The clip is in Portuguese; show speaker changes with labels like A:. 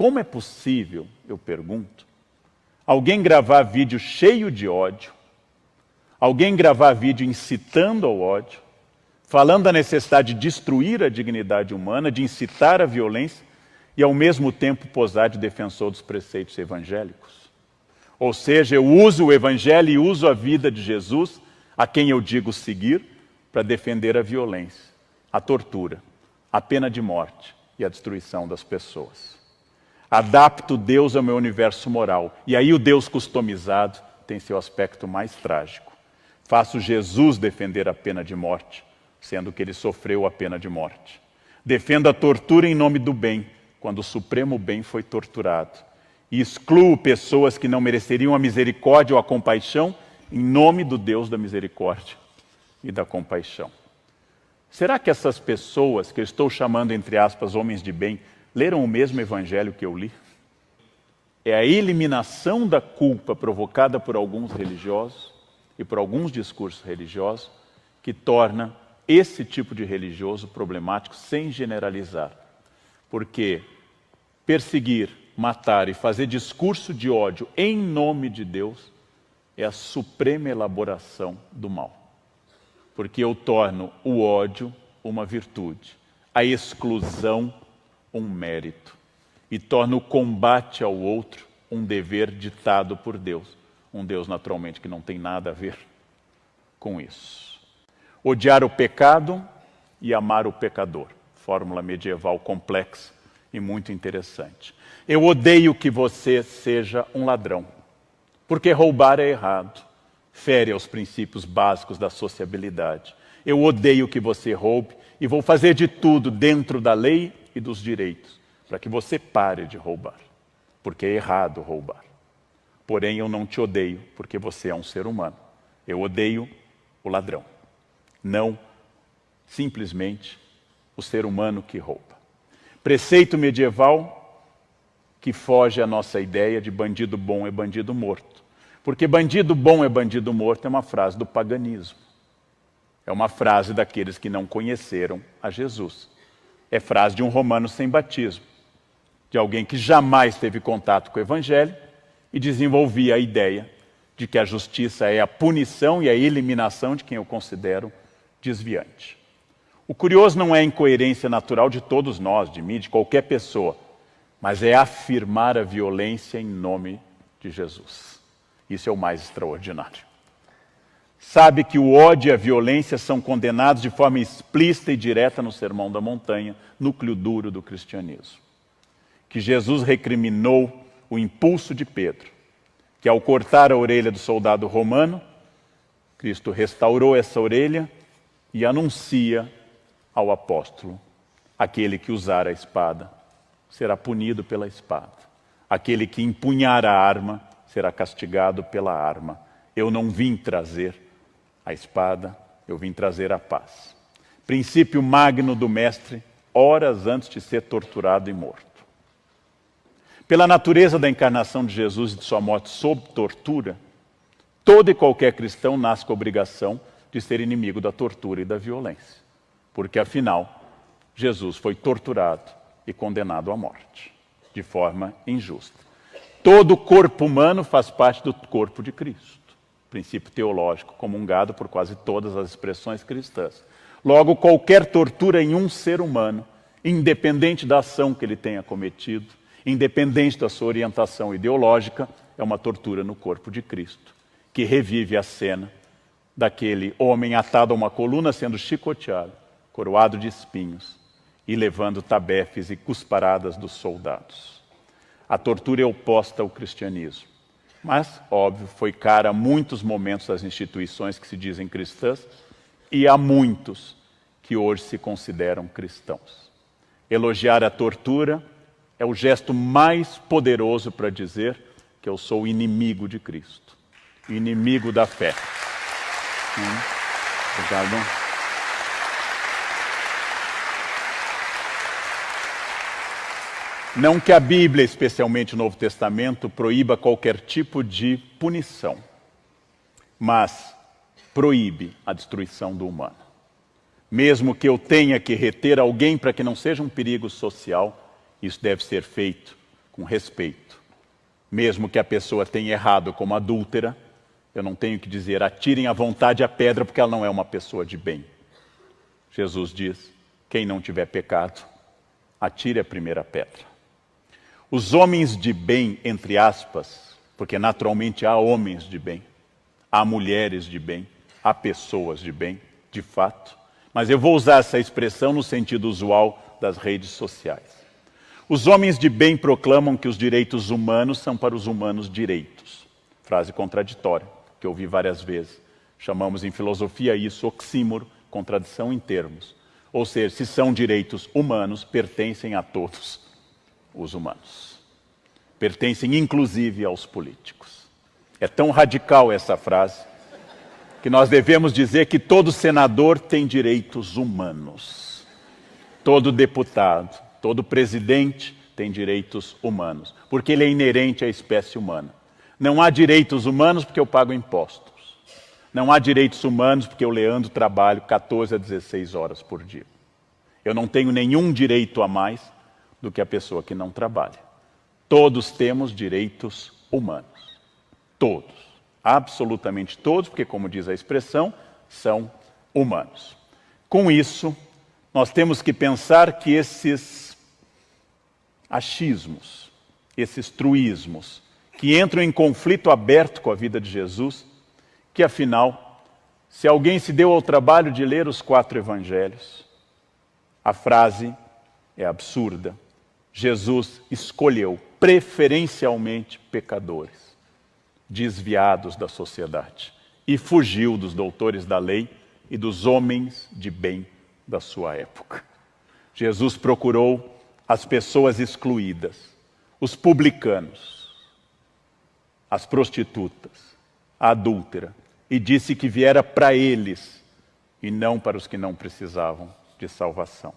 A: Como é possível, eu pergunto, alguém gravar vídeo cheio de ódio, alguém gravar vídeo incitando ao ódio, falando da necessidade de destruir a dignidade humana, de incitar a violência e ao mesmo tempo posar de defensor dos preceitos evangélicos? Ou seja, eu uso o evangelho e uso a vida de Jesus, a quem eu digo seguir, para defender a violência, a tortura, a pena de morte e a destruição das pessoas. Adapto Deus ao meu universo moral. E aí o Deus customizado tem seu aspecto mais trágico. Faço Jesus defender a pena de morte, sendo que ele sofreu a pena de morte. Defendo a tortura em nome do bem, quando o supremo bem foi torturado. E excluo pessoas que não mereceriam a misericórdia ou a compaixão em nome do Deus da misericórdia e da compaixão. Será que essas pessoas, que eu estou chamando, entre aspas, homens de bem, leram o mesmo evangelho que eu li? É a eliminação da culpa provocada por alguns religiosos e por alguns discursos religiosos que torna esse tipo de religioso problemático, sem generalizar. Porque perseguir, matar e fazer discurso de ódio em nome de Deus é a suprema elaboração do mal. Porque eu torno o ódio uma virtude, a exclusão um mérito, e torno o combate ao outro um dever ditado por Deus. Um Deus, naturalmente, que não tem nada a ver com isso. Odiar o pecado e amar o pecador. Fórmula medieval complexa e muito interessante. Eu odeio que você seja um ladrão, porque roubar é errado, fere aos princípios básicos da sociabilidade. Eu odeio que você roube e vou fazer de tudo dentro da lei e dos direitos para que você pare de roubar, porque é errado roubar. Porém, eu não te odeio porque você é um ser humano. Eu odeio o ladrão, não simplesmente o ser humano que rouba. Preceito medieval que foge à nossa ideia de bandido bom é bandido morto. Porque bandido bom é bandido morto é uma frase do paganismo. É uma frase daqueles que não conheceram a Jesus. É frase de um romano sem batismo, de alguém que jamais teve contato com o evangelho e desenvolvia a ideia de que a justiça é a punição e a eliminação de quem eu considero desviante. O curioso não é a incoerência natural de todos nós, de mim, de qualquer pessoa, mas é afirmar a violência em nome de Jesus. Isso é o mais extraordinário. Sabe que o ódio e a violência são condenados de forma explícita e direta no Sermão da Montanha, núcleo duro do cristianismo. Que Jesus recriminou o impulso de Pedro, que ao cortar a orelha do soldado romano, Cristo restaurou essa orelha e anuncia ao apóstolo: aquele que usar a espada será punido pela espada. Aquele que empunhar a arma será castigado pela arma. Eu não vim trazer a espada, eu vim trazer a paz. Princípio magno do mestre, horas antes de ser torturado e morto. Pela natureza da encarnação de Jesus e de sua morte sob tortura, todo e qualquer cristão nasce com a obrigação de ser inimigo da tortura e da violência. Porque, afinal, Jesus foi torturado e condenado à morte, de forma injusta. Todo corpo humano faz parte do corpo de Cristo. Princípio teológico comungado por quase todas as expressões cristãs. Logo, qualquer tortura em um ser humano, independente da ação que ele tenha cometido, independente da sua orientação ideológica, é uma tortura no corpo de Cristo, que revive a cena daquele homem atado a uma coluna sendo chicoteado, coroado de espinhos e levando tabefes e cusparadas dos soldados. A tortura é oposta ao cristianismo. Mas, óbvio, foi cara a muitos momentos das instituições que se dizem cristãs e a muitos que hoje se consideram cristãos. Elogiar a tortura é o gesto mais poderoso para dizer que eu sou inimigo de Cristo, inimigo da fé. Obrigado. Não que a Bíblia, especialmente o Novo Testamento, proíba qualquer tipo de punição, mas proíbe a destruição do humano. Mesmo que eu tenha que reter alguém para que não seja um perigo social, isso deve ser feito com com respeito. Mesmo que a pessoa tenha errado como adúltera, eu não tenho que dizer, atirem à vontade a pedra, porque ela não é uma pessoa de bem. Jesus diz, quem não tiver pecado, atire a primeira pedra. Os homens de bem, entre aspas, porque naturalmente há homens de bem, há mulheres de bem, há pessoas de bem, de fato, mas eu vou usar essa expressão no sentido usual das redes sociais. Os homens de bem proclamam que os direitos humanos são para os humanos direitos. Frase contraditória, que eu ouvi várias vezes. Chamamos em filosofia isso oxímoro, contradição em termos. Ou seja, se são direitos humanos, pertencem a todos os humanos. Pertencem inclusive aos políticos. É tão radical essa frase, que nós devemos dizer que todo senador tem direitos humanos. Todo deputado, todo presidente tem direitos humanos, porque ele é inerente à espécie humana. Não há direitos humanos porque eu pago impostos. Não há direitos humanos porque eu, Leandro, trabalho 14 a 16 horas por dia. Eu não tenho nenhum direito a mais do que a pessoa que não trabalha. Todos temos direitos humanos. Todos. Absolutamente todos, porque, como diz a expressão, são humanos. Com isso, nós temos que pensar que esses achismos, esses truísmos, que entram em conflito aberto com a vida de Jesus, que afinal, se alguém se deu ao trabalho de ler os 4 evangelhos, a frase é absurda. Jesus escolheu preferencialmente pecadores, desviados da sociedade, e fugiu dos doutores da lei e dos homens de bem da sua época. Jesus procurou as pessoas excluídas, os publicanos, as prostitutas, a adúltera, e disse que viera para eles e não para os que não precisavam de salvação.